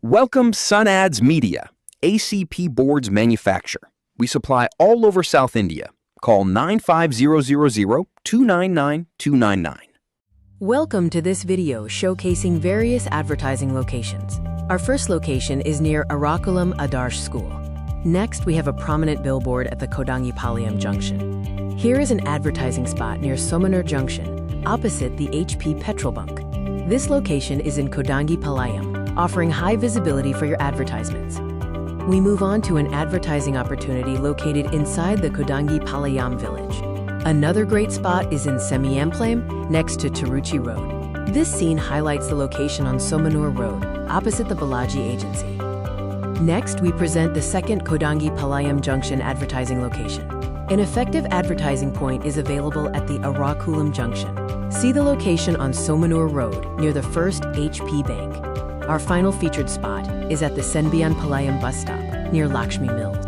Welcome Sun Ads Media, ACP boards manufacturer. We supply all over South India. Call 95000-299-299. Welcome to this video showcasing various advertising locations. Our first location is near Arakulam Adarsh School. Next, we have a prominent billboard at the Kodangipalayam Junction. Here is an advertising spot near Somanur Junction, opposite the HP petrol bunk. This location is in Kodangipalayam, offering high visibility for your advertisements. We move on to an advertising opportunity located inside the Kodangipalayam village. Another great spot is in Semiamplaim, next to Tiruchi Road. This scene highlights the location on Somanur Road, opposite the Balaji Agency. Next, we present the second Kodangipalayam Junction advertising location. An effective advertising point is available at the Arakulam Junction. See the location on Somanur Road, near the first HP Bank. Our final featured spot is at the Senbian Palayam bus stop, near Lakshmi Mills.